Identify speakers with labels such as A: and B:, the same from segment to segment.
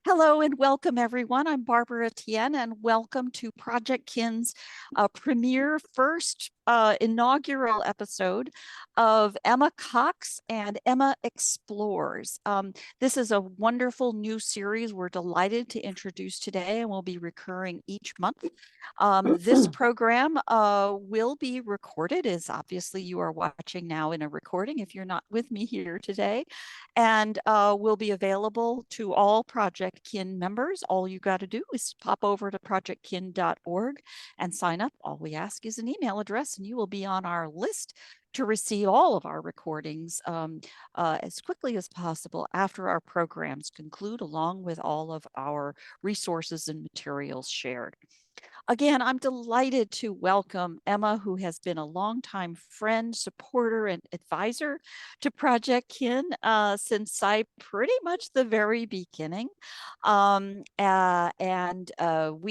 A: Hello and welcome, everyone. I'm Barbara Tien, and welcome to Project Kin's premiere first inaugural episode of Emma Cox and Emma Explores. This is a wonderful new series we're delighted to introduce today and will be recurring each month. This program will be recorded, as obviously you are watching now in a recording if you're not with me here today, and will be available to all Project Kin members. All you got to do is pop over to projectkin.org and sign up. All we ask is an email address, and you will be on our list to receive all of our recordings as quickly as possible after our programs conclude, along with all of our resources and materials shared. Again, I'm delighted to welcome Emma, who has been a longtime friend, supporter, and advisor to Project Kin since pretty much the very beginning. We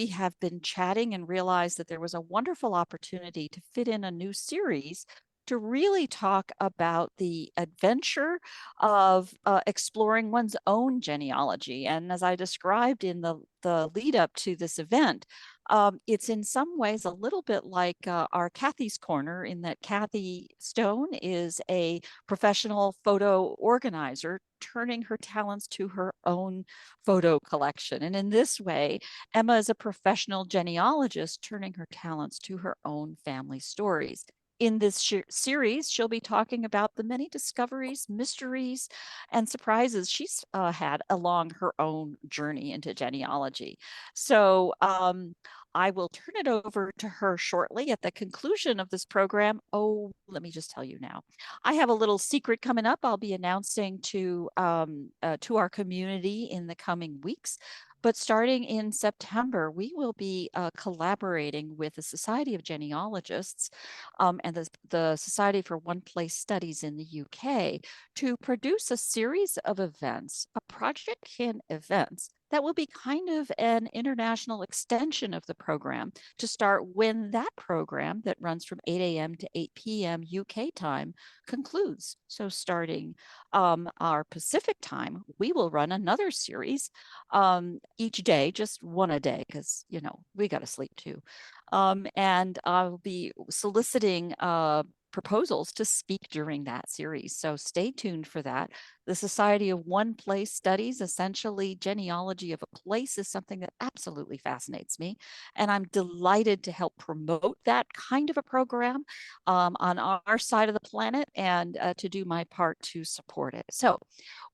A: have been chatting and realized that there was a wonderful opportunity to fit in a new series to really talk about the adventure of exploring one's own genealogy. And as I described in the lead up to this event, it's in some ways a little bit like our Kathy's Corner, in that Kathy Stone is a professional photo organizer turning her talents to her own photo collection. And in this way, Emma is a professional genealogist turning her talents to her own family stories. In this series, she'll be talking about the many discoveries, mysteries, and surprises she's had along her own journey into genealogy. So I will turn it over to her shortly at the conclusion of this program. Oh, let me just tell you now. I have a little secret coming up. I'll be announcing to our community in the coming weeks. But starting in September, we will be collaborating with the Society of Genealogists and the Society for One Place Studies in the UK to produce a series of events, a Project Kin events, that will be kind of an international extension of the program to start when that program that runs from 8 a.m. to 8 p.m. UK time concludes. So starting our Pacific time, we will run another series each day, just one a day, because, you know, we got to sleep too. And I'll be soliciting proposals to speak during that series. So stay tuned for that. The Society of One Place Studies, essentially genealogy of a place, is something that absolutely fascinates me. And I'm delighted to help promote that kind of a program on our side of the planet, and to do my part to support it. So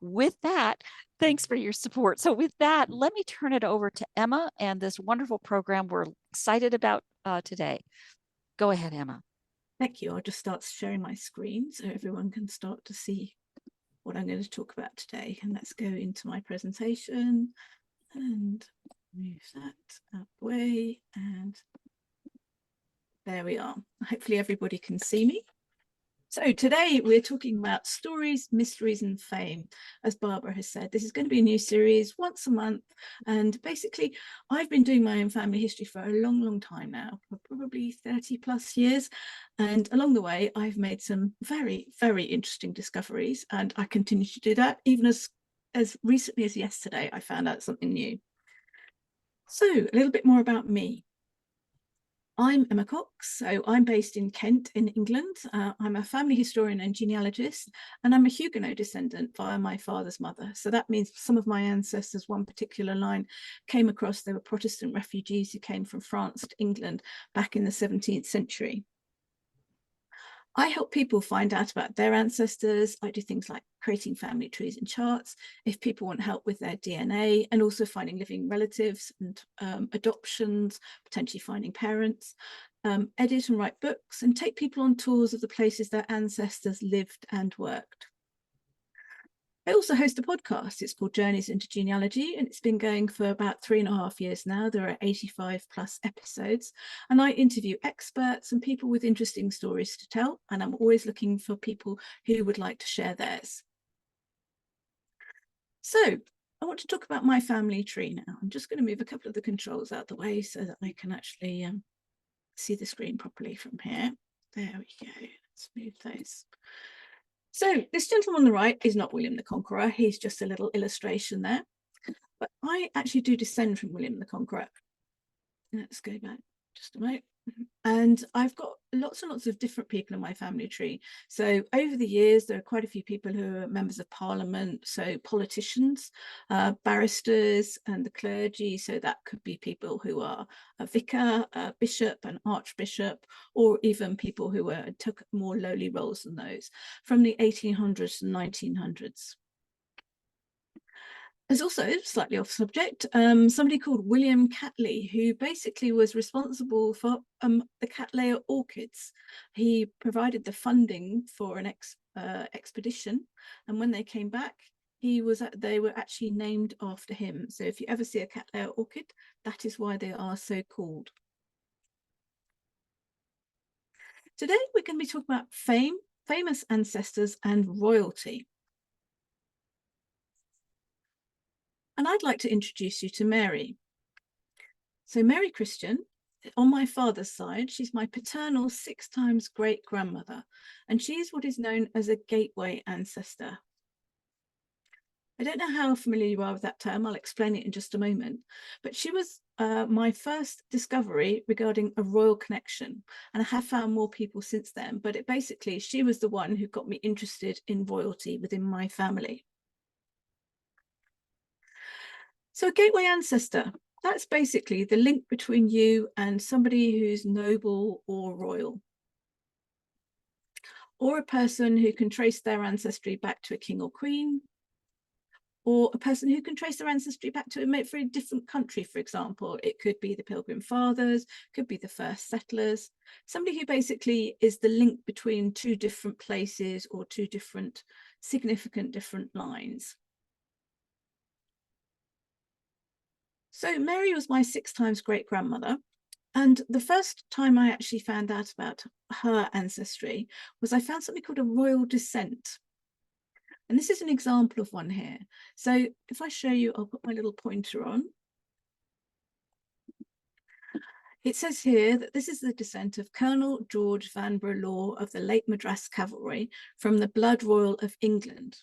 A: with that, thanks for your support. So with that, let me turn it over to Emma and this wonderful program we're excited about today. Go ahead, Emma.
B: Thank you. I'll just start sharing my screen so everyone can start to see what I'm going to talk about today. And let's go into my presentation and move that out of the way. And there we are. Hopefully everybody can see me. So today we're talking about stories, mysteries, and fame. As Barbara has said, this is going to be a new series once a month. And basically, I've been doing my own family history for a long, long time now, for probably 30 plus years. And along the way, I've made some very, very interesting discoveries. And I continue to do that. Even as recently as yesterday, I found out something new. So a little bit more about me. I'm Emma Cox, so I'm based in Kent in England. I'm a family historian and genealogist, and I'm a Huguenot descendant via my father's mother. So that means some of my ancestors, one particular line, came across, they were Protestant refugees who came from France to England back in the 17th century. I help people find out about their ancestors. I do things like creating family trees and charts if people want help with their DNA, and also finding living relatives and adoptions, potentially finding parents, edit and write books, and take people on tours of the places their ancestors lived and worked. I also host a podcast. It's called Journeys into Genealogy, and it's been going for about 3.5 years now. There are 85 plus episodes, and I interview experts and people with interesting stories to tell, and I'm always looking for people who would like to share theirs. So I want to talk about my family tree now. I'm just going to move a couple of the controls out the way so that I can actually see the screen properly from here. There we go. Let's move those. So this gentleman on the right is not William the Conqueror. He's just a little illustration there. But I actually do descend from William the Conqueror. Let's go back just a moment. And I've got lots and lots of different people in my family tree. So over the years, there are quite a few people who are members of parliament, so politicians, barristers, and the clergy. So that could be people who are a vicar, a bishop, an archbishop, or even people who took more lowly roles than those from the 1800s and 1900s. There's also, slightly off subject, somebody called William Catley, who basically was responsible for the Cattleya orchids. He provided the funding for an expedition, and when they came back, they were actually named after him. So if you ever see a Cattleya orchid, that is why they are so called. Today, we're going to be talking about fame, famous ancestors, and royalty. And I'd like to introduce you to Mary. So Mary Christian, on my father's side, she's my paternal 6 times great grandmother, and she's what is known as a gateway ancestor. I don't know how familiar you are with that term. I'll explain it in just a moment. But she was my first discovery regarding a royal connection. And I have found more people since then. But basically, she was the one who got me interested in royalty within my family. So a gateway ancestor, that's basically the link between you and somebody who's noble or royal, or a person who can trace their ancestry back to a king or queen, or a person who can trace their ancestry back to a very different country, for example. It could be the Pilgrim Fathers, could be the first settlers, somebody who basically is the link between 2 different places or 2 different significant different lines. So Mary was my 6 times great grandmother. And the first time I actually found out about her ancestry was I found something called a royal descent. And this is an example of one here. So if I show you, I'll put my little pointer on. It says here that this is the descent of Colonel George Vanbrugh Law of the late Madras Cavalry from the blood royal of England.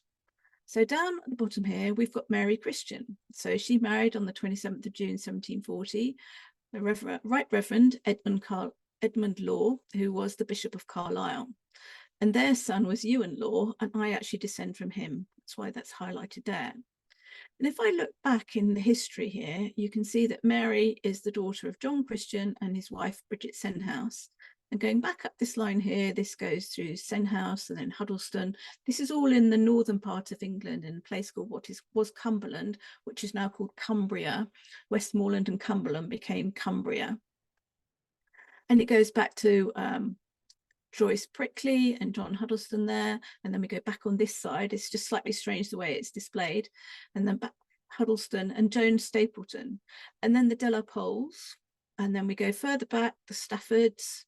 B: So down at the bottom here, we've got Mary Christian. So she married on the 27th of June, 1740, the Right Reverend Edmund Law, who was the Bishop of Carlisle. And their son was Ewan Law, and I actually descend from him. That's why that's highlighted there. And if I look back in the history here, you can see that Mary is the daughter of John Christian and his wife, Bridget Senhouse. And going back up this line here, this goes through Senhouse and then Huddleston. This is all in the northern part of England in a place called was Cumberland, which is now called Cumbria. Westmoreland and Cumberland became Cumbria. And it goes back to Joyce Prickly and John Huddleston there, and then we go back on this side. It's just slightly strange the way it's displayed, and then back Huddleston and Joan Stapleton, and then the De La Poles, and then we go further back, the Staffords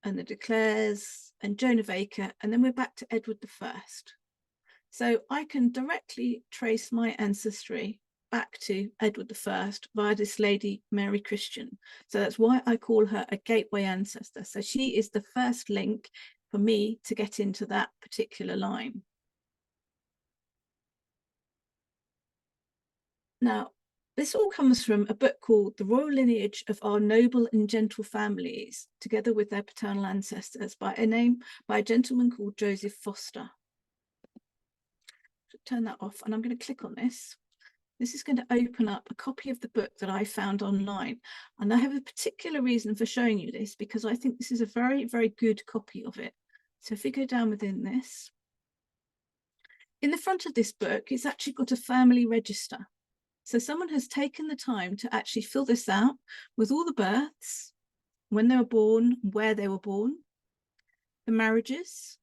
B: and the De Clares and Joan of Acre, and then we're back to Edward I. So I can directly trace my ancestry back to Edward I via this lady, Mary Christian. So that's why I call her a gateway ancestor. So she is the first link for me to get into that particular line. Now, this all comes from a book called The Royal Lineage of Our Noble and Gentle Families, together with their paternal ancestors, by a gentleman called Joseph Foster. Turn that off, and I'm going to click on this. This is going to open up a copy of the book that I found online. And I have a particular reason for showing you this, because I think this is a very, very good copy of it. So if we go down within this, in the front of this book, it's actually got a family register. So someone has taken the time to actually fill this out with all the births, when they were born, where they were born, the marriages,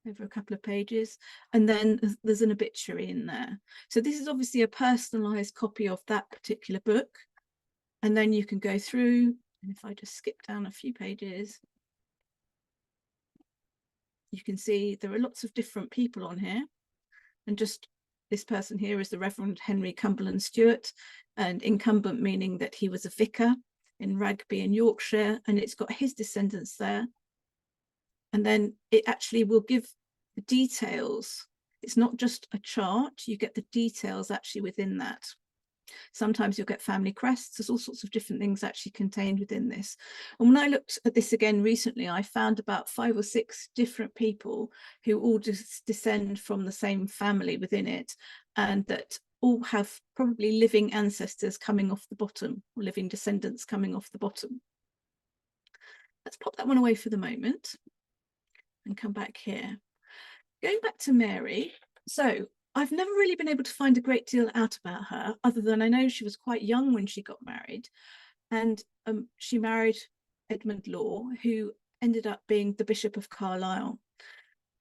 B: over a couple of pages, and then there's an obituary in there. So this is obviously a personalized copy of that particular book. And then you can go through, and if I just skip down a few pages, you can see there are lots of different people on here. And just this person here is the Reverend Henry Cumberland Stewart, and incumbent meaning that he was a vicar in Rugby in Yorkshire, and it's got his descendants there. And then it actually will give the details It's not just a chart, you get the details actually within that. Sometimes you'll get family crests. There's all sorts of different things actually contained within this. And when I looked at this again recently, I found about 5 or 6 different people who all just descend from the same family within it, and that all have probably living ancestors coming off the bottom, or living descendants coming off the bottom. Let's pop that one away for the moment and come back here. Going back to Mary. So I've never really been able to find a great deal out about her, other than I know she was quite young when she got married, and she married Edmund Law, who ended up being the Bishop of Carlisle.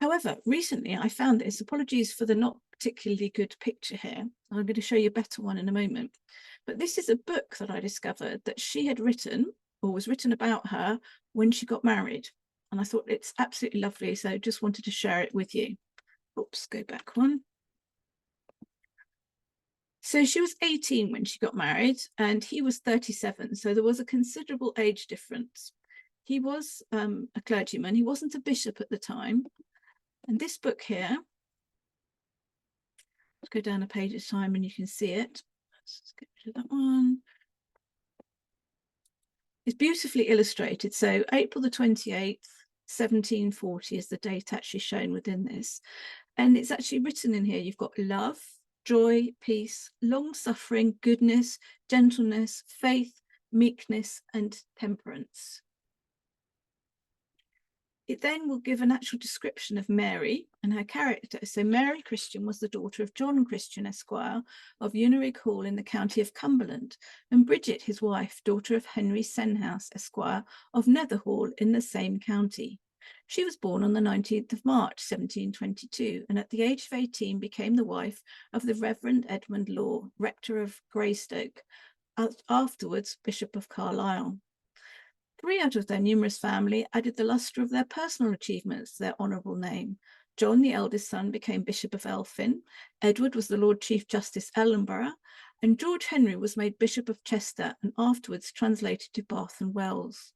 B: However, recently I found this, apologies for the not particularly good picture here, I'm going to show you a better one in a moment, but this is a book that I discovered that she had written, or was written about her, when she got married. And I thought it's absolutely lovely, so just wanted to share it with you. Oops, go back one. So she was 18 when she got married, and he was 37. So there was a considerable age difference. He was a clergyman. He wasn't a bishop at the time. And this book here, let's go down a page at a time and you can see it. Let's get rid of that one. It's beautifully illustrated. So April the 28th, 1740 is the date actually shown within this. And it's actually written in here. You've got love, joy, peace, long suffering, goodness, gentleness, faith, meekness, and temperance. It then will give an actual description of Mary and her character. So Mary Christian was the daughter of John Christian, Esquire, of Unarig Hall in the county of Cumberland, and Bridget, his wife, daughter of Henry Senhouse, Esquire, of Netherhall in the same county. She was born on the 19th of March, 1722, and at the age of 18 became the wife of the Reverend Edmund Law, rector of Greystoke, afterwards Bishop of Carlisle. 3 out of their numerous family added the lustre of their personal achievements to their honourable name. John, the eldest son, became Bishop of Elphin. Edward was the Lord Chief Justice Ellenborough, and George Henry was made Bishop of Chester and afterwards translated to Bath and Wells.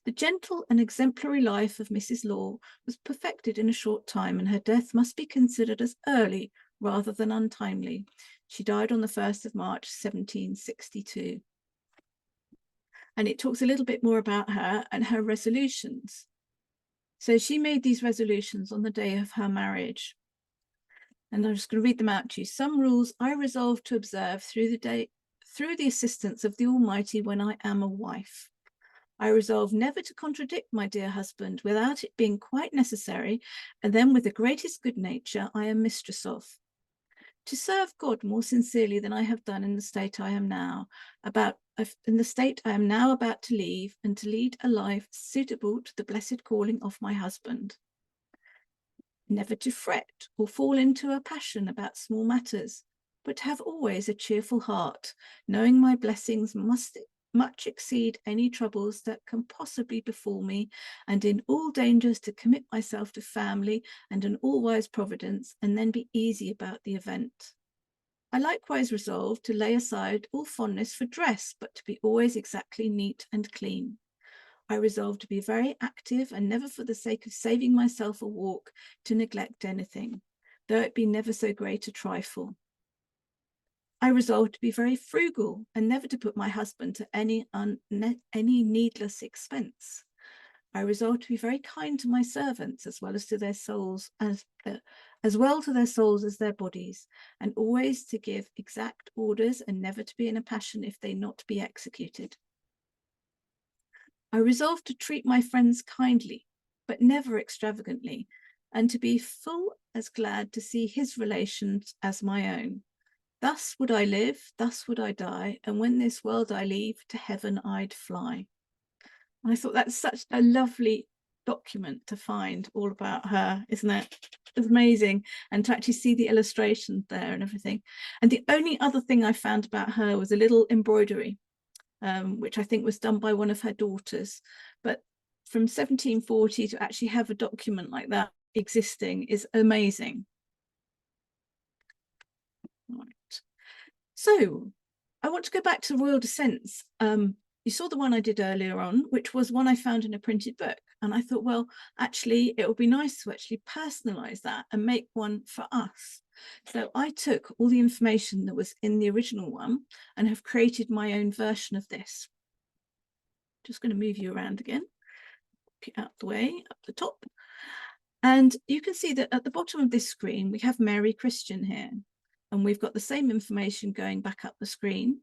B: The gentle and exemplary life of Mrs. Law was perfected in a short time, and her death must be considered as early rather than untimely. She died on the 1st of March, 1762. And it talks a little bit more about her and her resolutions. So she made these resolutions on the day of her marriage. And I'm just going to read them out to you. Some rules I resolve to observe through the assistance of the Almighty when I am a wife. I resolve never to contradict my dear husband without it being quite necessary, and then with the greatest good nature I am mistress of. To serve God more sincerely than I have done in the state I am now about to leave, and to lead a life suitable to the blessed calling of my husband. Never to fret or fall into a passion about small matters, but to have always a cheerful heart, knowing my blessings must much exceed any troubles that can possibly befall me, and in all dangers to commit myself to family and an all-wise providence, and then be easy about the event. I likewise resolve to lay aside all fondness for dress, but to be always exactly neat and clean. I resolve to be very active, and never for the sake of saving myself a walk to neglect anything, though it be never so great a trifle. I resolve to be very frugal, and never to put my husband to any needless expense. I resolve to be very kind to my servants, as well to their souls as their bodies, and always to give exact orders, and never to be in a passion if they not be executed. I resolve to treat my friends kindly, but never extravagantly, and to be full as glad to see his relations as my own. Thus would I live, thus would I die, and when this world I leave, to heaven I'd fly. And I thought that's such a lovely document to find all about her, isn't it? It's amazing. And to actually see the illustrations there and everything. And the only other thing I found about her was a little embroidery, which I think was done by one of her daughters. But from 1740 to actually have a document like that existing is amazing. Right. So I want to go back to royal descents. You saw the one I did earlier on, which was one I found in a printed book. And I thought, well, actually, it would be nice to actually personalize that and make one for us. So I took all the information that was in the original one and have created my own version of this. Just going to move you around again, out the way, up the top. And you can see that at the bottom of this screen, we have Mary Christian here. And we've got the same information going back up the screen.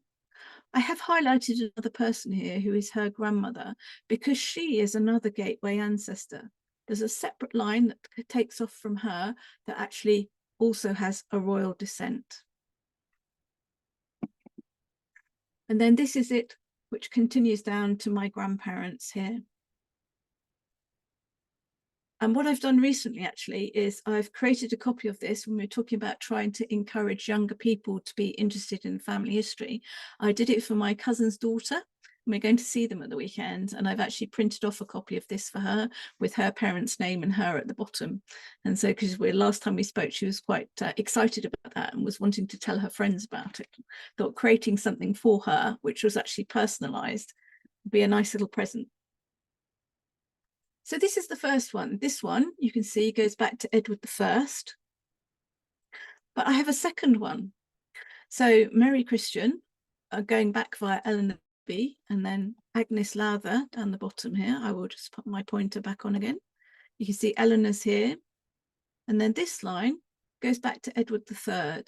B: I have highlighted another person here who is her grandmother, because she is another gateway ancestor. There's a separate line that takes off from her that actually also has a royal descent. And then this is it, which continues down to my grandparents here. And what I've done recently, actually, is I've created a copy of this when we're talking about trying to encourage younger people to be interested in family history. I did it for my cousin's daughter. We're going to see them at the weekend, and I've actually printed off a copy of this for her with her parents' name and her at the bottom. And so, because last time we spoke, she was quite excited about that and was wanting to tell her friends about it. Thought creating something for her, which was actually personalized, would be a nice little present. So this is the first one. This one, you can see, goes back to Edward I. But I have a second one. So Mary Christian, going back via Eleanor B, and then Agnes Lowther down the bottom here. I will just put my pointer back on again. You can see Eleanor's here. And then this line goes back to Edward III.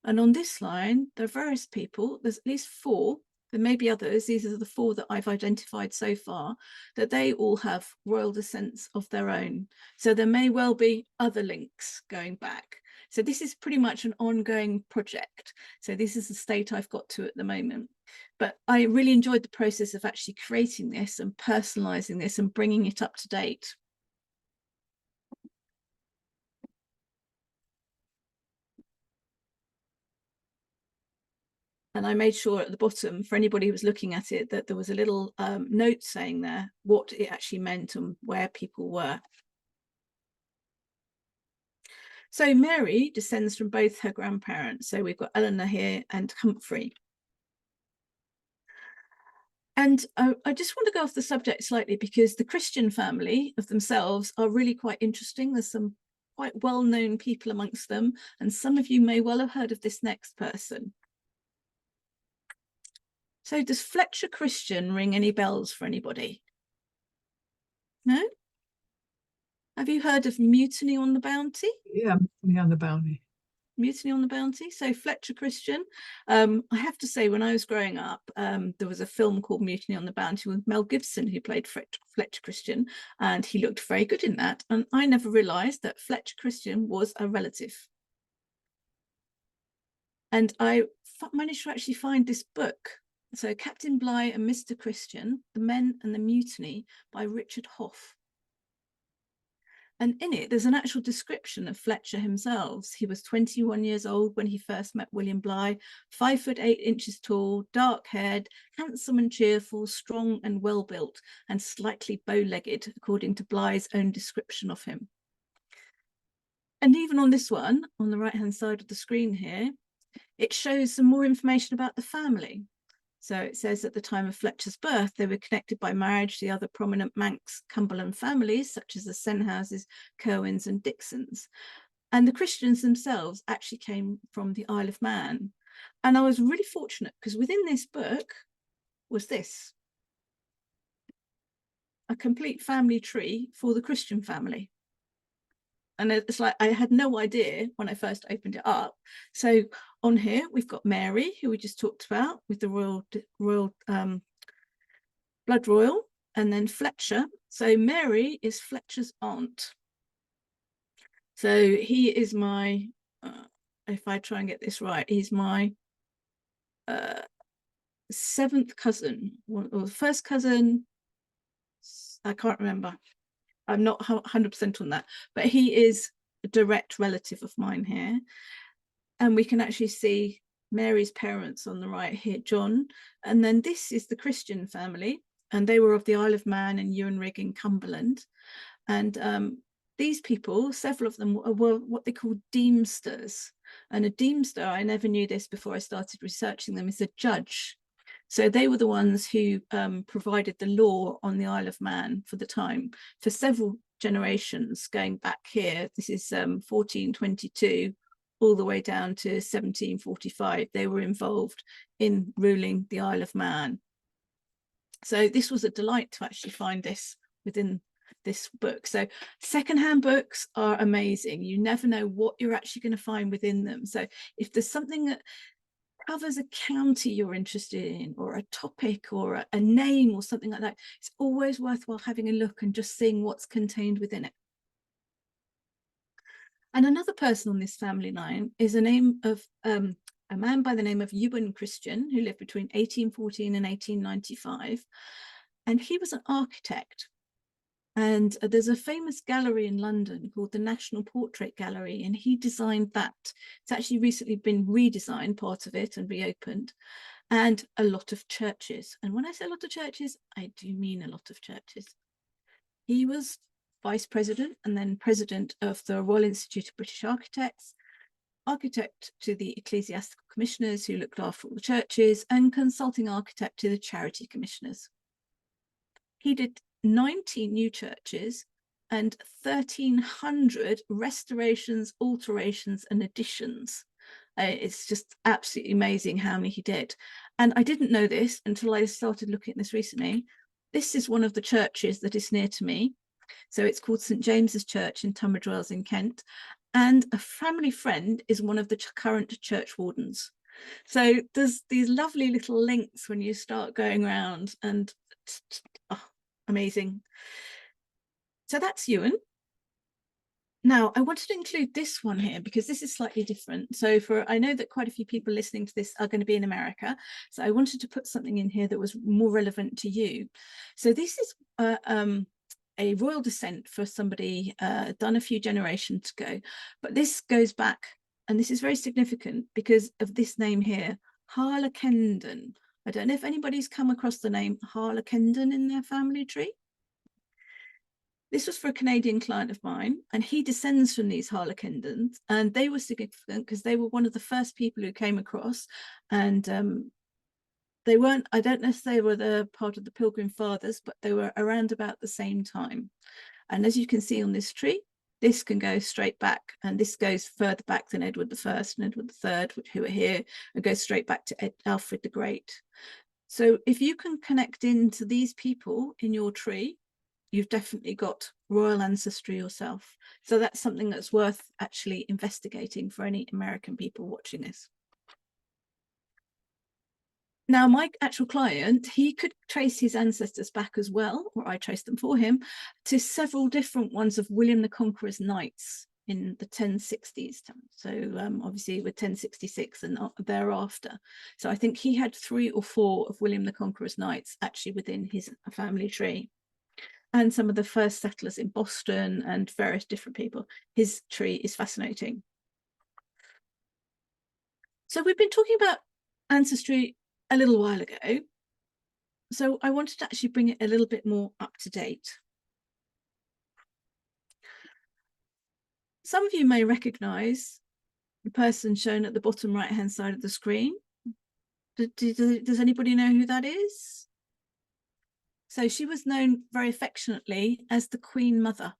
B: And on this line, there are various people. There's at least 4. There may be others. These are the 4 that I've identified so far, that they all have royal descents of their own. So there may well be other links going back. So this is pretty much an ongoing project. So this is the state I've got to at the moment. But I really enjoyed the process of actually creating this and personalizing this and bringing it up to date. And I made sure at the bottom, for anybody who was looking at it, that there was a little note saying there what it actually meant and where people were. So Mary descends from both her grandparents. So we've got Eleanor here and Humphrey. And I just want to go off the subject slightly, because the Christian family of themselves are really quite interesting. There's some quite well-known people amongst them. And some of you may well have heard of this next person. So does Fletcher Christian ring any bells for anybody? No? Have you heard of Mutiny on the Bounty?
C: Yeah, Mutiny on the Bounty.
B: Mutiny on the Bounty. So Fletcher Christian. I have to say, when I was growing up, there was a film called Mutiny on the Bounty with Mel Gibson, who played Fletcher Christian, and he looked very good in that. And I never realized that Fletcher Christian was a relative. And I managed to actually find this book. So Captain Bligh and Mr. Christian, The Men and the Mutiny, by Richard Hoff. And in it, there's an actual description of Fletcher himself. He was 21 years old when he first met William Bligh, 5'8" tall, dark-haired, handsome and cheerful, strong and well-built, and slightly bow-legged, according to Bligh's own description of him. And even on this one, on the right-hand side of the screen here, it shows some more information about the family. So it says at the time of Fletcher's birth, they were connected by marriage to the other prominent Manx Cumberland families, such as the Senhouses, Curwins and Dixons. And the Christians themselves actually came from the Isle of Man. And I was really fortunate, because within this book was this, a complete family tree for the Christian family. And it's like, I had no idea when I first opened it up. So on here, we've got Mary, who we just talked about, with the royal blood royal, and then Fletcher. So Mary is Fletcher's aunt. So he is my, if I try and get this right, he's my 7th cousin, or first cousin. I can't remember. I'm not 100% on that, but he is a direct relative of mine here. And we can actually see Mary's parents on the right here, John. And then this is the Christian family, and they were of the Isle of Man and Ewanrig in Cumberland. And these people, several of them were what they call deemsters. And a deemster, I never knew this before I started researching them, is a judge. So they were the ones who provided the law on the Isle of Man for the time for several generations going back here. This is 1422 all the way down to 1745. They were involved in ruling the Isle of Man. So this was a delight to actually find this within this book. So secondhand books are amazing. You never know what you're actually going to find within them. So if there's something that covers a county you're interested in, or a topic, or a name, or something like that, it's always worthwhile having a look and just seeing what's contained within it. And another person on this family line is a name of a man by the name of Ewan Christian, who lived between 1814 and 1895. And he was an architect. And there's a famous gallery in London called the National Portrait Gallery, and he designed that. It's actually recently been redesigned, part of it, and reopened, and a lot of churches. And when I say a lot of churches, I do mean a lot of churches. He was vice president and then president of the Royal Institute of British Architects, architect to the ecclesiastical commissioners who looked after all the churches, and consulting architect to the charity commissioners. He did 90 new churches and 1,300 restorations, alterations, and additions. It's just absolutely amazing how many he did. And I didn't know this until I started looking at this recently. This is one of the churches that is near to me. So it's called St. James's Church in Tunbridge Wells in Kent. And a family friend is one of the current church wardens. So there's these lovely little links when you start going around, and oh, amazing. So that's Ewan. Now, I wanted to include this one here because this is slightly different. So I know that quite a few people listening to this are going to be in America. So I wanted to put something in here that was more relevant to you. So this is a royal descent for somebody done a few generations ago. But this goes back, and this is very significant because of this name here, Harlakenden. I don't know if anybody's come across the name Harlakenden in their family tree. This was for a Canadian client of mine, and he descends from these Harlakendens, and they were significant because they were one of the first people who came across, and they weren't, I don't know if they were the part of the Pilgrim Fathers, but they were around about the same time. And as you can see on this tree, this can go straight back, and this goes further back than Edward I and Edward III, who are here, and goes straight back to Alfred the Great. So if you can connect into these people in your tree, you've definitely got royal ancestry yourself. So that's something that's worth actually investigating for any American people watching this. Now, my actual client, he could trace his ancestors back as well, or I traced them for him, to several different ones of William the Conqueror's knights in the 1060s. So obviously with 1066 and thereafter. So I think he had 3 or 4 of William the Conqueror's knights actually within his family tree. And some of the first settlers in Boston and various different people. His tree is fascinating. So we've been talking about ancestry a little while ago. So I wanted to actually bring it a little bit more up to date. Some of you may recognize the person shown at the bottom right-hand side of the screen. Does anybody know who that is? So she was known very affectionately as the Queen Mother.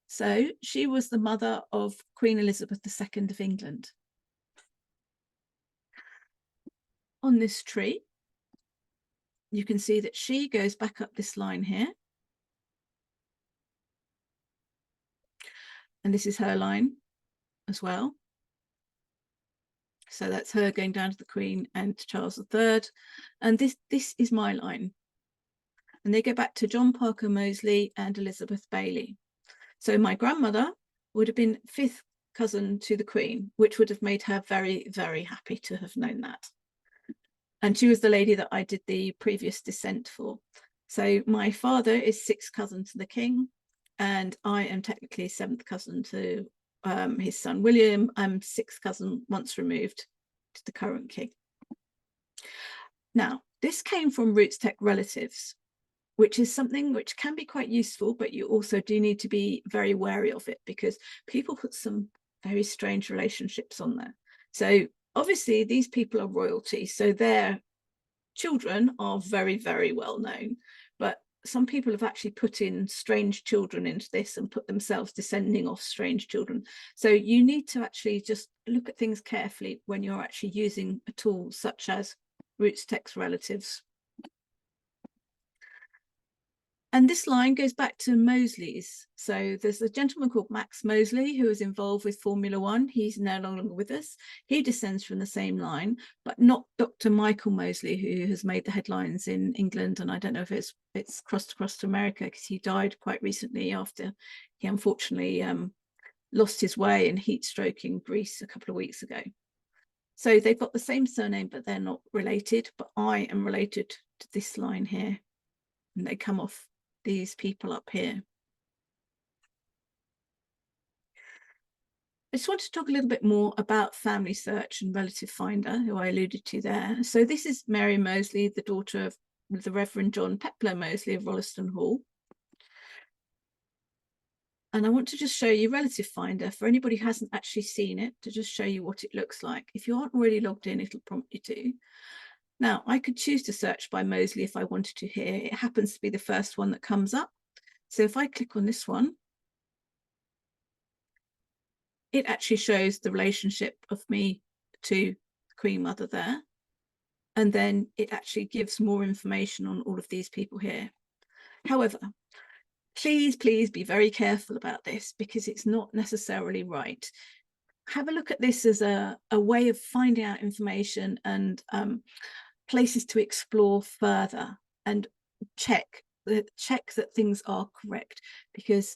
B: So she was the mother of Queen Elizabeth II of England. On this tree, you can see that she goes back up this line here. And this is her line as well. So that's her going down to the Queen and to Charles III. And this is my line. And they go back to John Parker Moseley and Elizabeth Bailey. So my grandmother would have been 5th cousin to the Queen, which would have made her very, very happy to have known that. And she was the lady that I did the previous descent for. So my father is 6th cousin to the King, and I am technically 7th cousin to his son William. I'm 6th cousin once removed to the current King. Now, this came from RootsTech relatives, which is something which can be quite useful, but you also do need to be very wary of it because people put some very strange relationships on there. So obviously these people are royalty, so their children are very, very well known, but some people have actually put in strange children into this and put themselves descending off strange children. So you need to actually just look at things carefully when you're actually using a tool such as RootsTech's relatives. And this line goes back to Mosley's. So there's a gentleman called Max Mosley who was involved with Formula One. He's no longer with us. He descends from the same line, but not Dr. Michael Mosley, who has made the headlines in England. And I don't know if it's crossed across to America, because he died quite recently after he unfortunately lost his way in heat stroke in Greece a couple of weeks ago. So they've got the same surname, but they're not related. But I am related to this line here, and they come off these people up here. I just want to talk a little bit more about Family Search and Relative Finder, who I alluded to there. So this is Mary Mosley, the daughter of the Reverend John Peploe Mosley of Rolleston Hall. And I want to just show you Relative Finder for anybody who hasn't actually seen it, to just show you what it looks like. If you aren't already logged in, it'll prompt you to. Now, I could choose to search by Mosley if I wanted to here. It happens to be the first one that comes up. So if I click on this one, it actually shows the relationship of me to the Queen Mother there. And then it actually gives more information on all of these people here. However, please be very careful about this, because it's not necessarily right. Have a look at this as a way of finding out information and places to explore further, and check that things are correct, because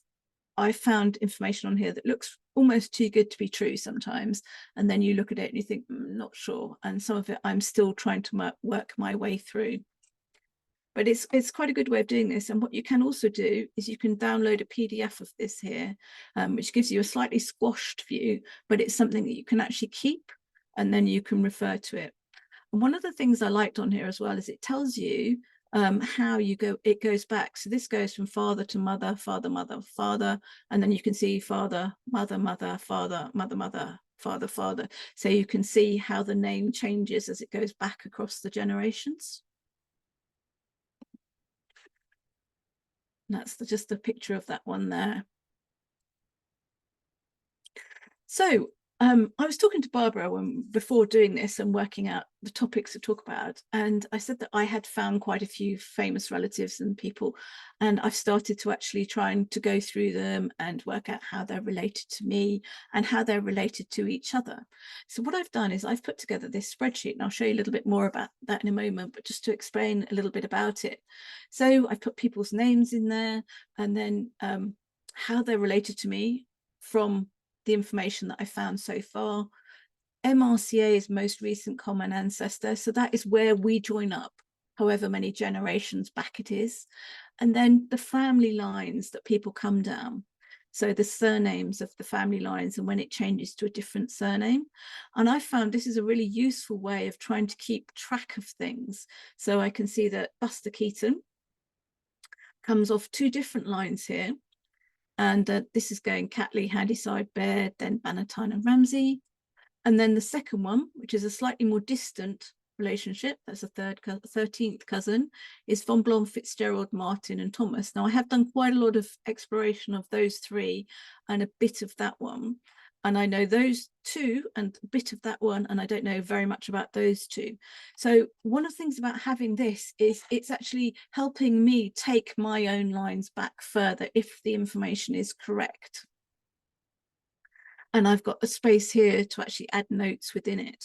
B: I found information on here that looks almost too good to be true sometimes, and then you look at it and you think, not sure, and some of it I'm still trying to work my way through. But it's quite a good way of doing this. And what you can also do is you can download a PDF of this here, which gives you a slightly squashed view, but it's something that you can actually keep, and then you can refer to it. And one of the things I liked on here as well is it tells you how it goes back. So this goes from father to mother, father, mother, father, and then you can see father, mother, mother, father, mother, mother, father, father. So you can see how the name changes as it goes back across the generations. And that's just a picture of that one there. So I was talking to Barbara before doing this and working out the topics to talk about, and I said that I had found quite a few famous relatives and people, and I've started to actually trying to go through them and work out how they're related to me and how they're related to each other. So what I've done is I've put together this spreadsheet, and I'll show you a little bit more about that in a moment, but just to explain a little bit about it. So I've put people's names in there, and then how they're related to me from the information that I found so far. MRCA is most recent common ancestor, so that is where we join up, however many generations back it is. And then the family lines that people come down, so the surnames of the family lines and when it changes to a different surname. And I found this is a really useful way of trying to keep track of things. So I can see that Buster Keaton comes off 2 different lines here. And this is going Catley, Handyside, Baird, then Bannatyne and Ramsey. And then the second one, which is a slightly more distant relationship, that's a 13th cousin, is Von Blom, Fitzgerald, Martin and Thomas. Now I have done quite a lot of exploration of those 3 and a bit of that one. And I know those 2 and a bit of that one, and I don't know very much about those 2. So one of the things about having this is it's actually helping me take my own lines back further if the information is correct. And I've got a space here to actually add notes within it.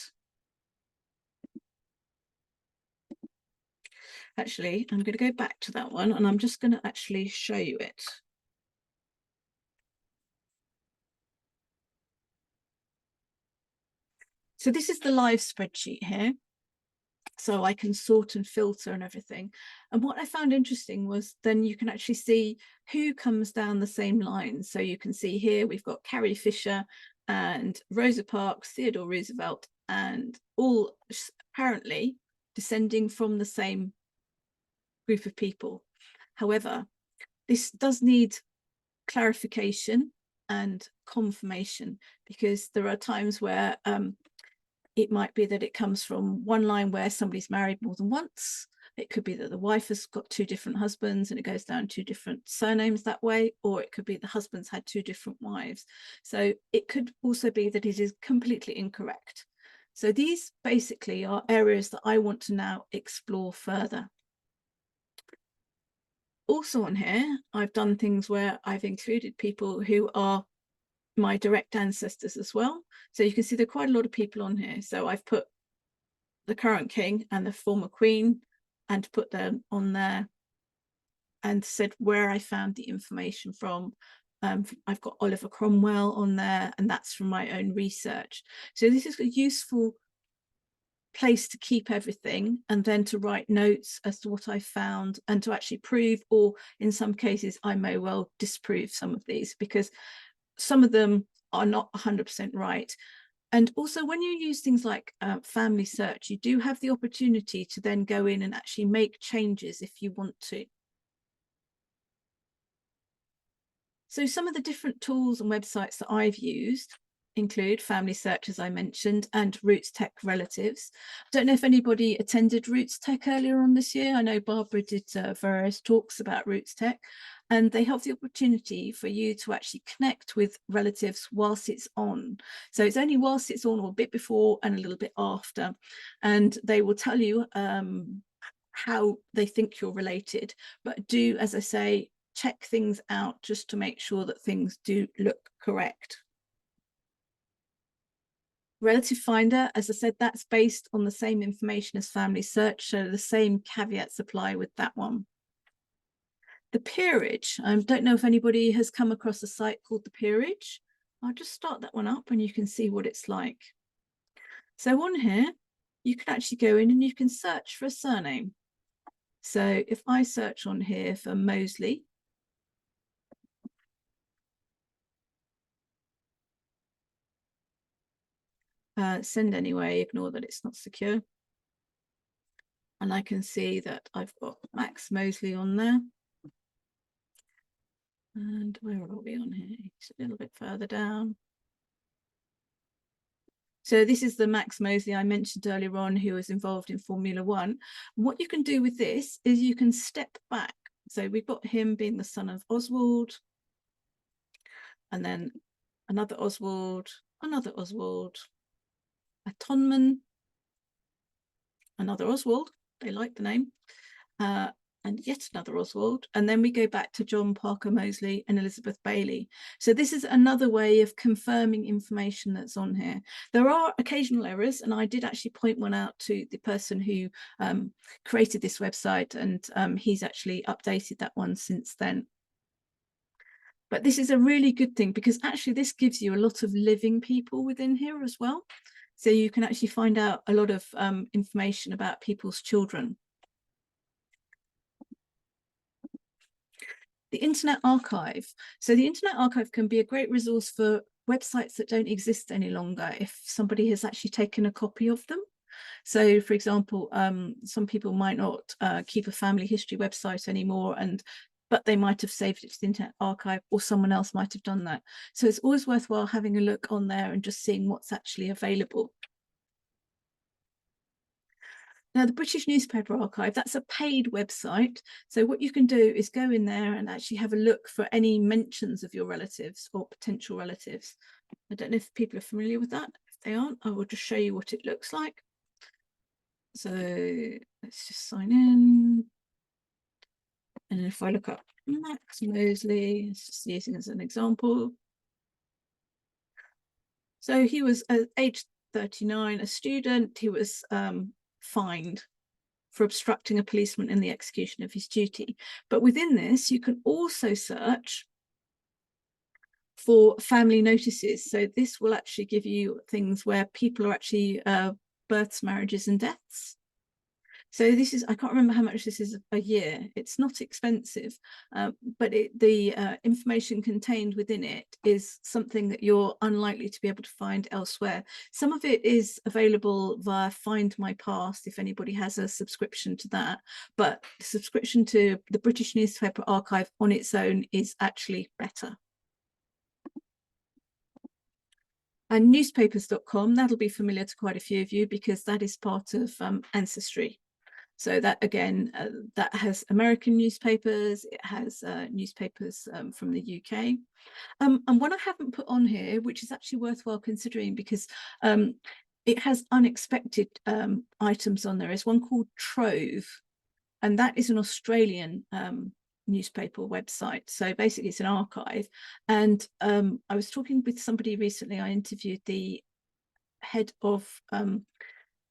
B: Actually, I'm going to go back to that one, and I'm just going to actually show you it. So this is the live spreadsheet here. So I can sort and filter and everything. And what I found interesting was then you can actually see who comes down the same line. So you can see here we've got Carrie Fisher and Rosa Parks, Theodore Roosevelt, and all apparently descending from the same group of people. However, this does need clarification and confirmation, because there are times where It might be that it comes from one line where somebody's married more than once. It could be that the wife has got 2 different husbands and it goes down 2 different surnames that way, or it could be the husband's had 2 different wives. So it could also be that it is completely incorrect. So these basically are areas that I want to now explore further. Also on here, I've done things where I've included people who are my direct ancestors as well. So you can see there are quite a lot of people on here. So I've put the current king and the former queen and put them on there and said where I found the information from. I've got Oliver Cromwell on there, and that's from my own research. So this is a useful place to keep everything, and then to write notes as to what I found and to actually prove, or in some cases I may well disprove some of these, because some of them are not 100% right. And also when you use things like family search, you do have the opportunity to then go in and actually make changes if you want to. So some of the different tools and websites that I've used include Family Search, as I mentioned, and RootsTech Relatives. I don't know if anybody attended RootsTech earlier on this year. I know Barbara did various talks about RootsTech, and they have the opportunity for you to actually connect with relatives whilst it's on. So it's only whilst it's on, or a bit before and a little bit after, and they will tell you how they think you're related. But do, as I say, check things out just to make sure that things do look correct. Relative Finder, as I said, that's based on the same information as Family Search, so the same caveats apply with that one. The Peerage, I don't know if anybody has come across a site called the Peerage. I'll just start that one up and you can see what it's like. So on here, you can actually go in and you can search for a surname. So if I search on here for Mosley, send anyway, ignore that it's not secure. And I can see that I've got Max Mosley on there. And where are we on here? It's a little bit further down. So this is the Max Mosley I mentioned earlier on, who was involved in Formula One. What you can do with this is you can step back. So we've got him being the son of Oswald, and then another Oswald, a Tonman, another Oswald, they like the name, and yet another Oswald. And then we go back to John Parker Mosley and Elizabeth Bailey. So this is another way of confirming information that's on here. There are occasional errors, and I did actually point one out to the person who created this website, and he's actually updated that one since then. But this is a really good thing, because actually this gives you a lot of living people within here as well. So you can actually find out a lot of information about people's children. The Internet Archive. So the Internet Archive can be a great resource for websites that don't exist any longer if somebody has actually taken a copy of them. So for example, some people might not keep a family history website anymore, but they might have saved it to the Internet Archive, or someone else might have done that. So it's always worthwhile having a look on there and just seeing what's actually available. Now, the British Newspaper Archive, that's a paid website. So what you can do is go in there and actually have a look for any mentions of your relatives or potential relatives. I don't know if people are familiar with that. If they aren't, I will just show you what it looks like. So let's just sign in. And if I look up Max Mosley, it's just using as an example. So he was at age 39, a student. He was fined for obstructing a policeman in the execution of his duty. But within this, you can also search for family notices. So this will actually give you things where people are actually births, marriages, and deaths. So this is, I can't remember how much this is a year. It's not expensive, but the information contained within it is something that you're unlikely to be able to find elsewhere. Some of it is available via Find My Past, if anybody has a subscription to that, but the subscription to the British Newspaper Archive on its own is actually better. And newspapers.com, that'll be familiar to quite a few of you because that is part of Ancestry. So that again, that has American newspapers, it has newspapers from the UK. And one I haven't put on here, which is actually worthwhile considering because it has unexpected items on there, is one called Trove. And that is an Australian newspaper website. So basically it's an archive. And I was talking with somebody recently, I interviewed the head of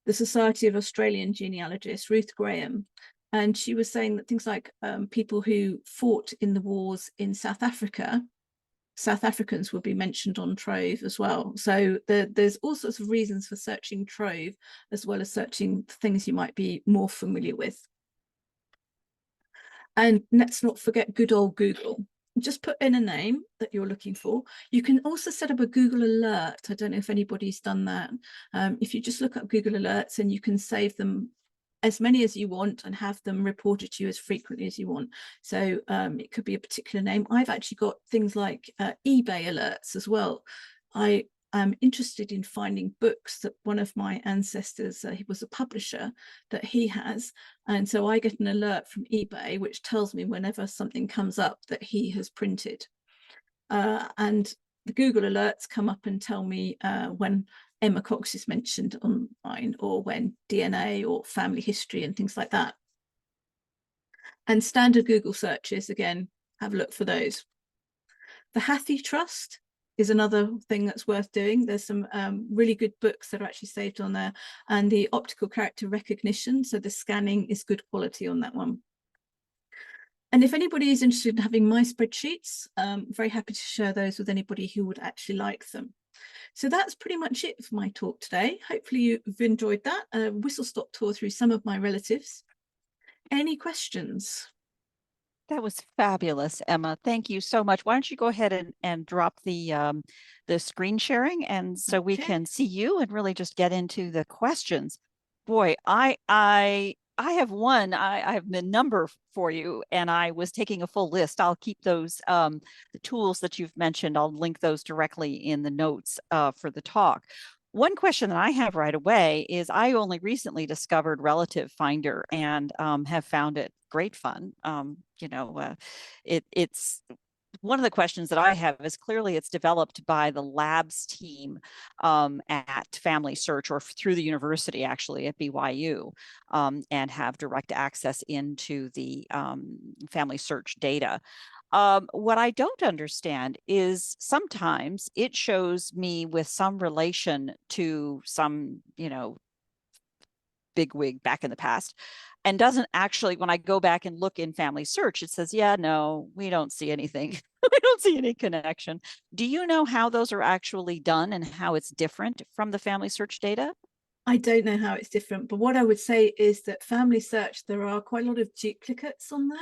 B: the Society of Australian Genealogists, Ruth Graham, and she was saying that things like people who fought in the wars in South Africa, South Africans will be mentioned on Trove as well. So there's all sorts of reasons for searching Trove, as well as searching things you might be more familiar with. And let's not forget good old Google. Just put in a name that you're looking for. You can also set up a Google alert. I don't know if anybody's done that. If you just look up Google alerts, and you can save them as many as you want and have them reported to you as frequently as you want. So it could be a particular name. I've actually got things like eBay alerts as well. I am interested in finding books that one of my ancestors, he was a publisher, that he has. And so I get an alert from eBay, which tells me whenever something comes up that he has printed. And the Google alerts come up and tell me when Emma Cox is mentioned online, or when DNA or family history and things like that. And standard Google searches, again, have a look for those. The Hathi Trust is another thing that's worth doing. There's some really good books that are actually saved on there, and the optical character recognition, so the scanning is good quality on that one. And if anybody is interested in having my spreadsheets, I'm very happy to share those with anybody who would actually like them. So that's pretty much it for my talk today. Hopefully you've enjoyed that. A whistle-stop tour through some of my relatives. Any questions?
A: That was fabulous, Emma. Thank you so much. Why don't you go ahead and drop the screen sharing, and so we can see you and really just get into the questions. Boy, I have one. I have the number for you, and I was taking a full list. I'll keep those the tools that you've mentioned. I'll link those directly in the notes for the talk. One question that I have right away is, I only recently discovered Relative Finder and have found it great fun. It's one of the questions that I have is, clearly it's developed by the labs team at Family Search, or through the university actually at BYU, and have direct access into the Family Search data. What I don't understand is, sometimes it shows me with some relation to some, bigwig back in the past, and doesn't actually, when I go back and look in Family Search, it says, yeah, no, we don't see anything. We don't see any connection. Do you know how those are actually done and how it's different from the Family Search data?
B: I don't know how it's different, but what I would say is that Family Search, there are quite a lot of duplicates on there.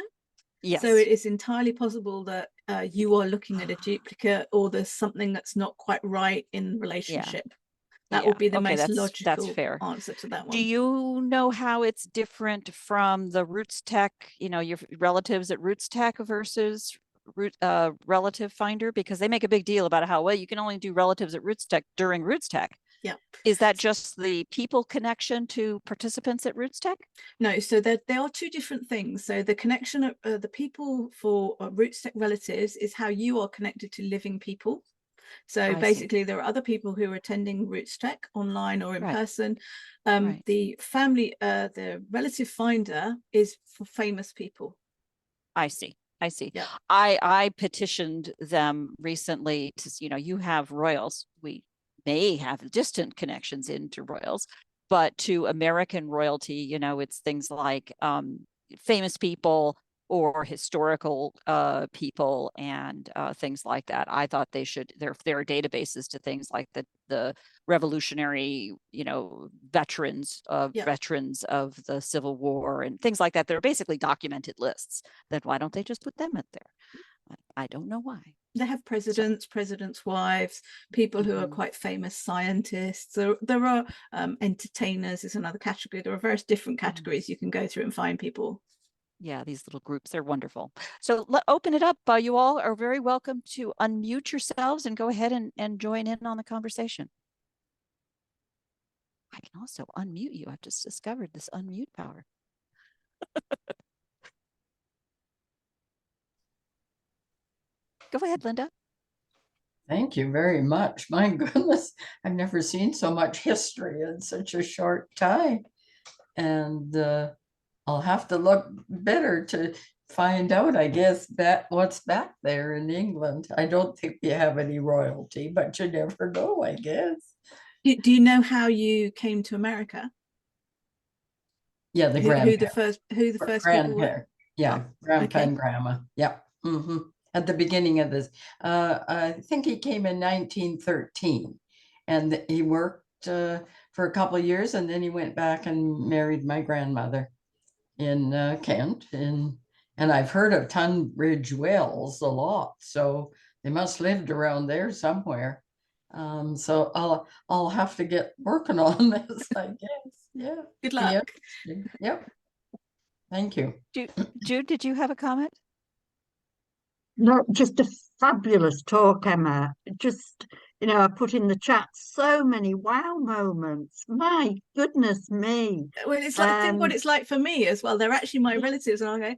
A: Yes.
B: So it is entirely possible that you are looking at a duplicate, or there's something that's not quite right in relationship. Yeah. That would be the most logical answer to that one.
A: Do you know how it's different from the RootsTech, your relatives at RootsTech versus Relative Finder? Because they make a big deal about how, well, you can only do relatives at RootsTech during RootsTech.
B: Yeah.
A: Is that just the people connection to participants at RootsTech?
B: No, so there are two different things. So the connection of the people for RootsTech relatives is how you are connected to living people. So basically, there are other people who are attending RootsTech online or in person. The family, the Relative Finder is for famous people.
A: I see.
B: Yeah.
A: I petitioned them recently to, you have royals. We may have distant connections into royals, but to American royalty, it's things like famous people or historical people and things like that. I thought they should, there are databases to things like the revolutionary, veterans of the Civil War and things like that. They're basically documented lists. Then why don't they just put them in there? I don't know why.
B: They have presidents, presidents' wives, people who are quite famous scientists. There are entertainers is another category. There are various different categories you can go through and find people.
A: Yeah, these little groups, they're wonderful. So open it up. You all are very welcome to unmute yourselves and go ahead and join in on the conversation. I can also unmute you. I've just discovered this unmute power. Go ahead, Linda.
D: Thank you very much. My goodness, I've never seen so much history in such a short time. And I'll have to look better to find out, I guess, that what's back there in England. I don't think you have any royalty, but you never know, I guess.
B: Do you know how you came to America?
D: Yeah, the
B: Who the first people were?
D: grandparent. Yeah,
B: Oh,
D: grandpa
B: okay.
D: and grandma. Yeah. At the beginning of this, I think he came in 1913, and he worked for a couple of years, and then he went back and married my grandmother in Kent. And I've heard of Tunbridge Wells a lot, so they must lived around there somewhere. So I'll have to get working on this, I guess. Yeah.
B: Good luck.
D: Yep. Thank you.
A: Jude, did you have a comment?
C: No, just a fabulous talk, Emma. Just, I put in the chat so many wow moments. My goodness me.
B: Well, it's like, think what it's like for me as well. They're actually my relatives, and I go,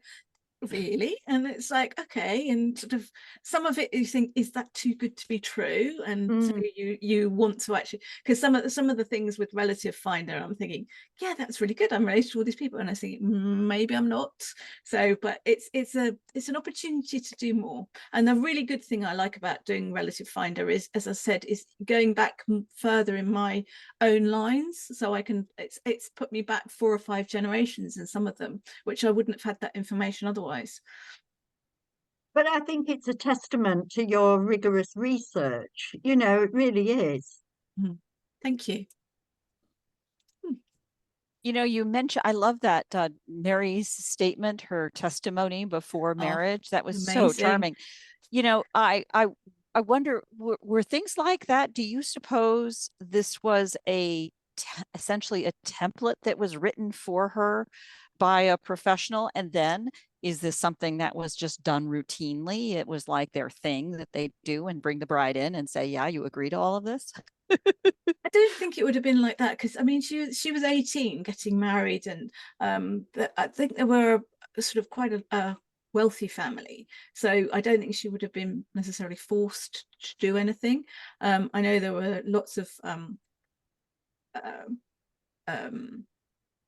B: really? And it's like, okay, and sort of some of it you think, is that too good to be true? And so you want to actually, because some of the things with relative finder, I'm thinking, yeah, that's really good, I'm related to all these people, and I think maybe I'm not. So but it's an opportunity to do more. And the really good thing I like about doing relative finder is, as I said, is going back further in my own lines, so I can, it's put me back 4 or 5 generations in some of them, which I wouldn't have had that information otherwise.
C: But I think it's a testament to your rigorous research. It really is.
B: Thank you.
A: You mentioned, I love that Mary's statement, her testimony before marriage. That was
B: amazing.
A: so charming. I wonder, were things like that? Do you suppose this was essentially a template that was written for her by a professional? And then is this something that was just done routinely? It was like their thing that they do and bring the bride in and say, yeah, you agree to all of this?
B: I don't think it would have been like that, because I mean, she was 18 getting married, and I think they were sort of quite a wealthy family, so I don't think she would have been necessarily forced to do anything. I know there were lots of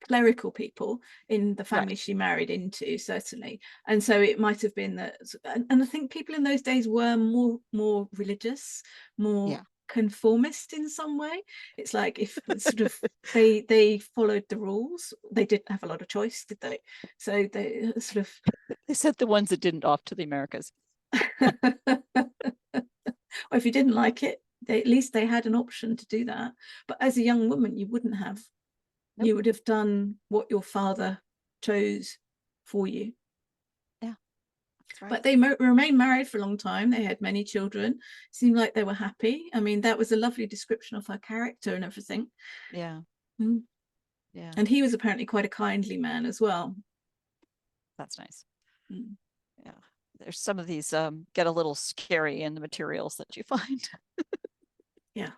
B: clerical people in the family she married into, certainly, and so it might have been that. And I think people in those days were more religious, more conformist in some way. It's like, if sort of they followed the rules, they didn't have a lot of choice, did they? So they sort of
A: they sent the ones that didn't off to the Americas.
B: Or if you didn't like it, at least they had an option to do that. But as a young woman, you wouldn't have. Nope. You would have done what your father chose for you.
A: Yeah, that's right.
B: But they remained married for a long time. They had many children. Seemed like they were happy. I mean, that was a lovely description of her character and everything.
A: Yeah. Yeah.
B: And he was apparently quite a kindly man as well.
A: That's nice. Yeah. There's some of these get a little scary in the materials that you find.
B: Yeah.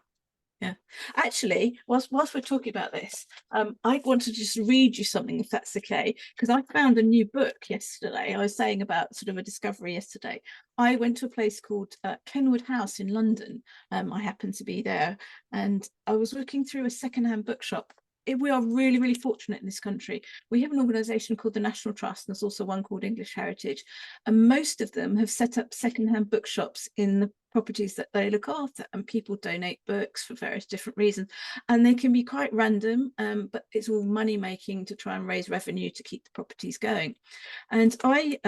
B: Actually, whilst we're talking about this, I want to just read you something, if that's okay, because I found a new book yesterday. I was saying about sort of a discovery yesterday. I went to a place called Kenwood House in London. I happened to be there, and I was looking through a secondhand bookshop. We are really, really fortunate in this country. We have an organisation called the National Trust, and there's also one called English Heritage, and most of them have set up secondhand bookshops in the properties that they look after, and people donate books for various different reasons, and they can be quite random, but it's all money making to try and raise revenue to keep the properties going. And I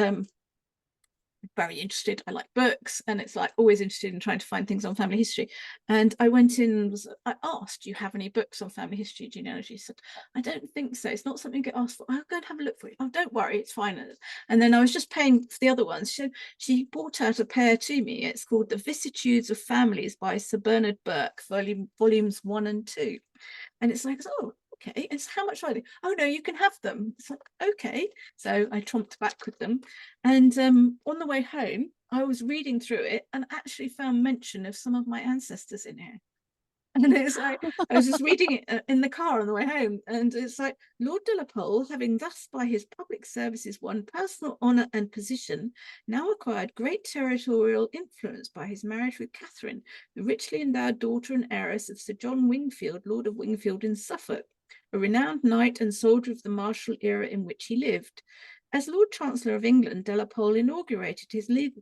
B: very interested. I like books, and it's like always interested in trying to find things on family history. And I went in and I asked, do you have any books on family history, genealogy? She said, I don't think so. It's not something you get asked for. I'll go and have a look for you. Oh, don't worry, it's fine. And then I was just paying for the other ones. So she brought out a pair to me. It's called The Vicissitudes of Families by Sir Bernard Burke, volumes 1 and 2. And it's like, oh, okay, and so how much are they? Oh no, you can have them. It's like, okay. So I tromped back with them, and on the way home I was reading through it and actually found mention of some of my ancestors in here. And it's like, I was just reading it in the car on the way home, and it's like, Lord de la Pole, having thus by his public services won personal honour and position, now acquired great territorial influence by his marriage with Catherine, the richly endowed daughter and heiress of Sir John Wingfield, Lord of Wingfield in Suffolk, a renowned knight and soldier of the martial era in which he lived. As Lord Chancellor of England, de la Pole inaugurated his legal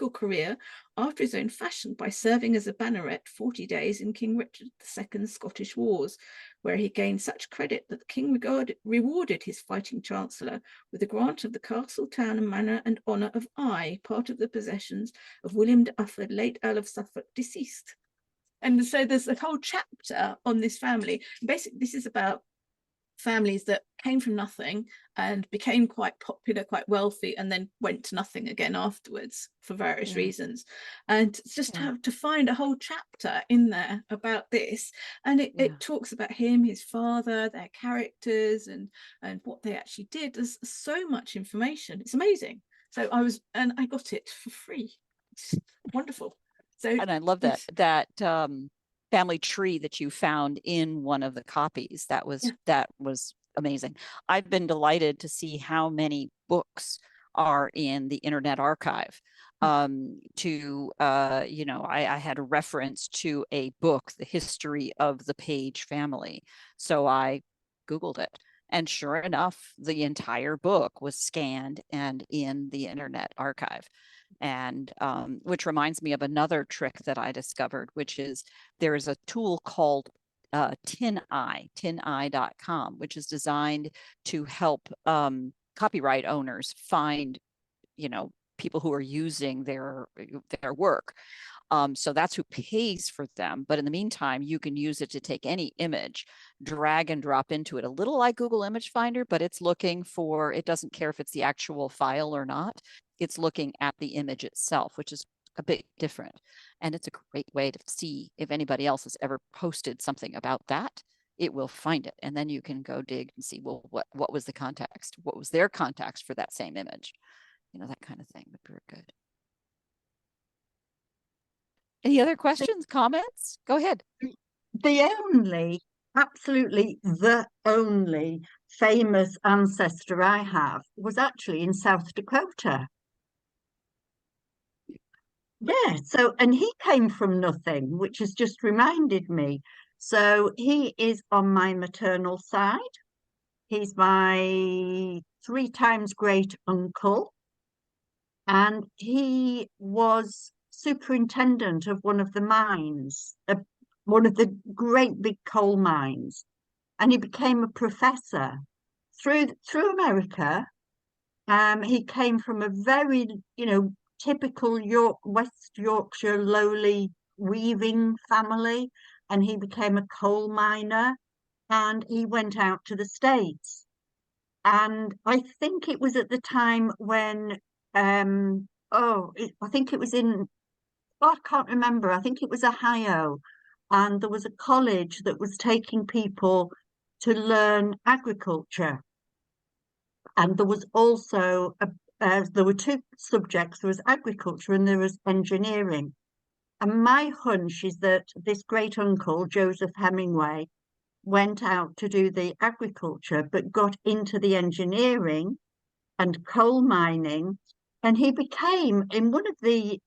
B: career after his own fashion by serving as a banneret 40 days in King Richard II's Scottish Wars, where he gained such credit that the king rewarded his fighting chancellor with the grant of the castle, town and manor and honour of Eye, part of the possessions of William de Ufford, late Earl of Suffolk, deceased. And so there's a whole chapter on this family. Basically, this is about families that came from nothing and became quite popular, quite wealthy, and then went to nothing again afterwards for various reasons. And just have to find a whole chapter in there about this, and it talks about him, his father, their characters, and what they actually did. There's so much information. It's amazing. So I got it for free. It's wonderful. So,
A: and I love that family tree that you found in one of the copies. That was amazing. I've been delighted to see how many books are in the Internet Archive. I had a reference to a book, The History of the Page Family. So I Googled it. And sure enough, the entire book was scanned and in the Internet Archive. And which reminds me of another trick that I discovered, which is there is a tool called tineye.com, which is designed to help copyright owners find, people who are using their work. So that's who pays for them. But in the meantime, you can use it to take any image, drag and drop into it, a little like Google Image Finder, but it doesn't care if it's the actual file or not. It's looking at the image itself, which is a bit different. And it's a great way to see if anybody else has ever posted something about that. It will find it. And then you can go dig and see, well, what was the context? What was their context for that same image? That kind of thing would be good. Any other questions, comments? Go ahead.
C: Absolutely the only famous ancestor I have was actually in South Dakota. Yeah, and he came from nothing, which has just reminded me. So he is on my maternal side. He's my 3 times great uncle. And he was superintendent of one of the mines, one of the great big coal mines. And he became a professor through America. He came from a very, typical West Yorkshire lowly weaving family, and he became a coal miner, and he went out to the States. And I think it was at the time when I think it was I can't remember. I think it was Ohio, and there was a college that was taking people to learn agriculture. And there was also there were 2 subjects. There was agriculture and there was engineering. And my hunch is that this great uncle, Joseph Hemingway, went out to do the agriculture, but got into the engineering and coal mining. And he became, in one of the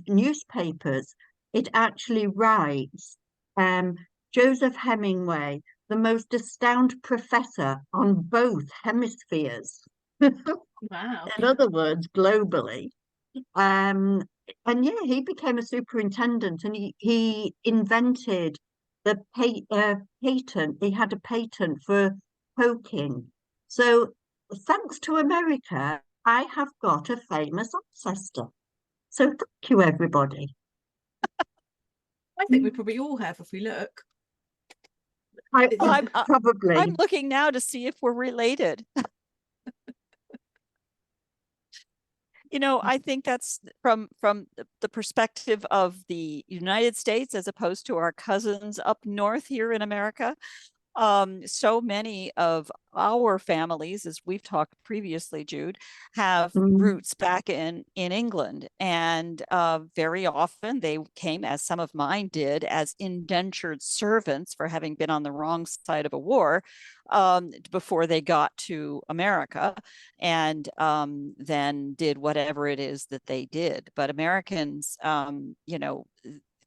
C: newspapers, it actually writes, Joseph Hemingway, the most astounding professor on both hemispheres.
B: Wow.
C: In other words, globally. And he became a superintendent, and he invented the patent. He had a patent for poking. So thanks to America, I have got a famous ancestor. So thank you, everybody.
B: I think we probably all have if we look.
C: Probably.
A: I'm looking now to see if we're related. I think that's from the perspective of the United States as opposed to our cousins up north here in America. So many of our families, as we've talked previously, Jude, have
C: Mm.
A: roots back in England, and very often they came, as some of mine did, as indentured servants for having been on the wrong side of a war before they got to America, and then did whatever it is that they did. But Americans,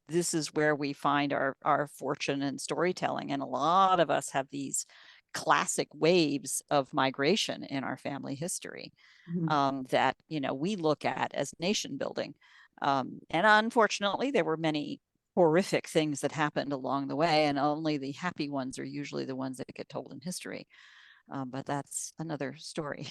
A: this is where we find our fortune in storytelling. And a lot of us have these classic waves of migration in our family history that, we look at as nation building. And unfortunately, there were many horrific things that happened along the way, and only the happy ones are usually the ones that get told in history. But that's another story.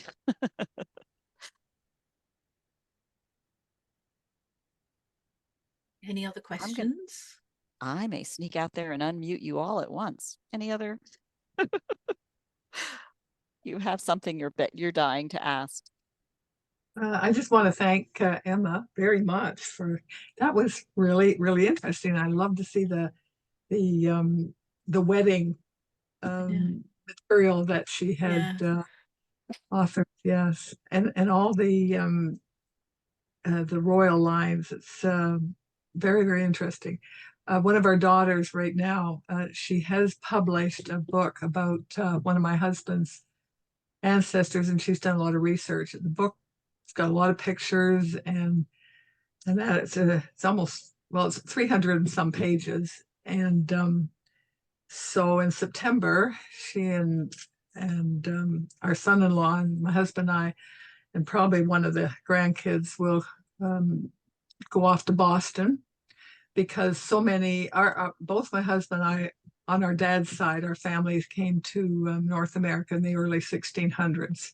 B: Any other
A: I'm gonna,
B: questions?
A: I may sneak out there and unmute you all at once. Any other? You have something you're dying to ask.
E: I just want to thank Emma very much for that. Was really, really interesting. I love to see the wedding material that she had authored. Yes, and all the royal lines. It's very, very interesting. One of our daughters right now, she has published a book about one of my husband's ancestors, and she's done a lot of research. The book, it's got a lot of pictures and that it's almost, well, it's 300 and some pages. And so in September, she and our son-in-law and my husband and I, and probably one of the grandkids will go off to Boston, because so many both my husband and I, on our dad's side, our families came to North America in the early 1600s.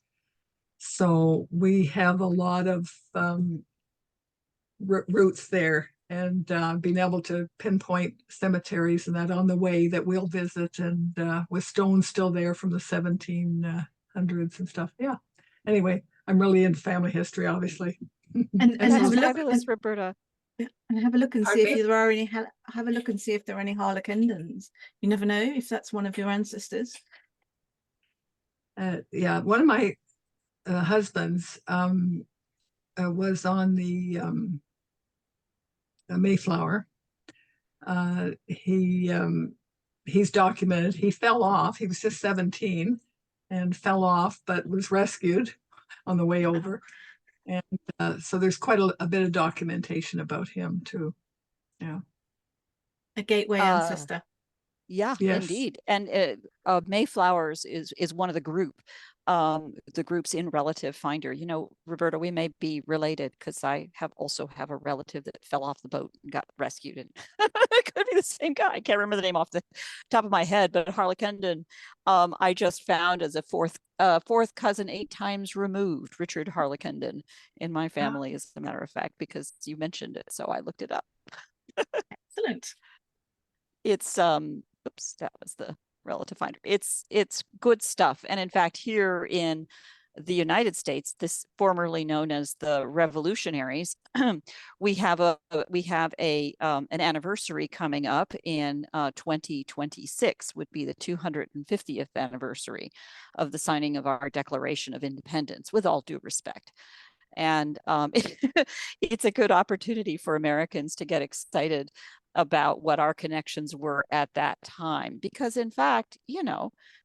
E: So we have a lot of roots there, and being able to pinpoint cemeteries and that on the way that we'll visit, and with stones still there from the 1700s and stuff. Yeah. Anyway, I'm really into family history, obviously.
B: And
A: That's
B: have a look,
A: fabulous, Roberta.
B: and have a look and see
E: Pardon
B: if
E: me?
B: there are any. Have a look and see if there are any Harlequindans. You never know if that's one of your ancestors.
E: Yeah, one of my husbands was on the Mayflower. He's documented. He fell off. He was just 17 and fell off, but was rescued on the way over. And so there's quite a bit of documentation about him too. Yeah.
B: A gateway ancestor.
A: Yeah,
E: Yes.
A: indeed. And Mayflowers is one of the groups in Relative Finder. Roberta, we may be related, because I also have a relative that fell off the boat and got rescued. And it could be the same guy. I can't remember the name off the top of my head, but Harlequindon, I just found as a fourth cousin 8 times removed, Richard Harlequindon, in my family, as a matter of fact, because you mentioned it. So I looked it up.
B: Excellent.
A: It's oops, that was the Relative Finder. It's good stuff. And in fact, here in the United States, this formerly known as the Revolutionaries, we have an anniversary coming up in 2026, would be the 250th anniversary of the signing of our Declaration of Independence, with all due respect. And it's a good opportunity for Americans to get excited about what our connections were at that time, because in fact,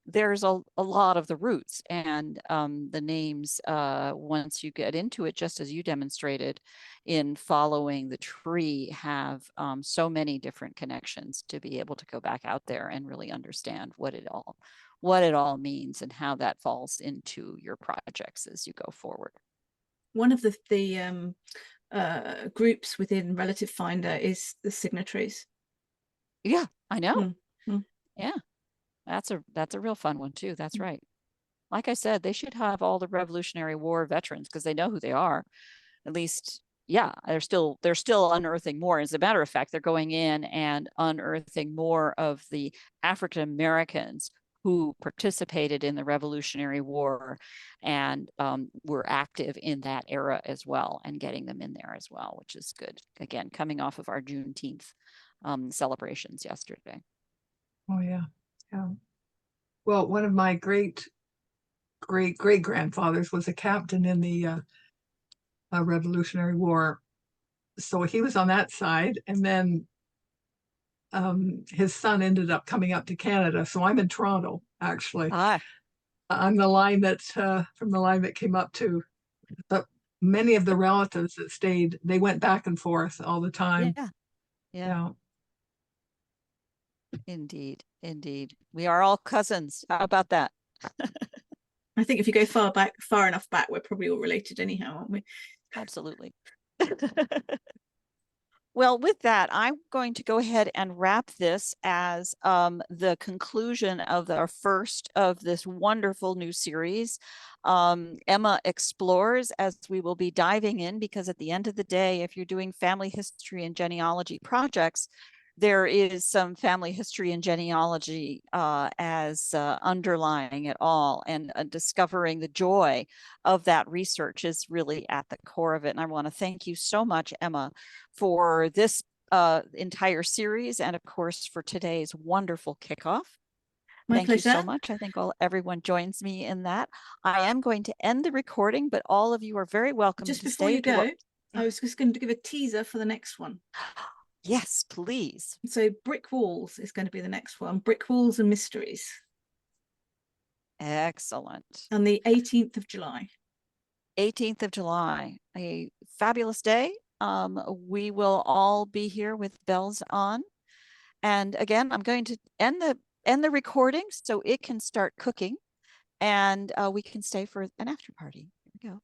A: there's a lot of the roots and the names, once you get into it, just as you demonstrated in following the tree, have so many different connections to be able to go back out there and really understand what it all means, and how that falls into your projects as you go forward.
B: One of the groups within Relative Finder is the signatories.
A: Yeah, I know.
B: Mm.
A: Yeah, that's a real fun one too. That's right. Like I said, they should have all the Revolutionary War veterans, because they know who they are. At least, yeah, they're still unearthing more. As a matter of fact, they're going in and unearthing more of the African Americans who participated in the Revolutionary War and were active in that era as well, and getting them in there as well, which is good. Again, coming off of our Juneteenth celebrations yesterday.
E: Oh yeah. Yeah. Well, one of my great great grandfathers was a captain in the Revolutionary War. So he was on that side. And then his son ended up coming up to Canada. So I'm in Toronto, actually.
A: Ah,
E: I'm the line that from the line that came up to, but many of the relatives that stayed, they went back and forth all the time.
A: yeah, yeah,
E: Yeah.
A: indeed, indeed. We are all cousins. How about that?
B: I think if you go far enough back, we're probably all related anyhow, aren't we?
A: Absolutely. Well, with that, I'm going to go ahead and wrap this as the conclusion of our first of this wonderful new series. Emma Explores, as we will be diving in, because at the end of the day, if you're doing family history and genealogy projects, there is some family history and genealogy as underlying it all, and discovering the joy of that research is really at the core of it. And I want to thank you so much, Emma, for this entire series, and of course for today's wonderful kickoff.
B: My
A: Thank you so
B: pleasure.
A: much. I think everyone joins me in that. I am going to end the recording, but all of you are very welcome
B: Just
A: to
B: before
A: stay
B: you
A: to
B: go, I was just going to give a teaser for the next one.
A: Yes, please.
B: So Brick Walls is going to be the next one. Brick Walls and Mysteries
A: Excellent.
B: on the 18th of July.
A: 18th of July, a fabulous day. We will all be here with bells on. And again, I'm going to end the recording so it can start cooking, and we can stay for an after party. Here we go.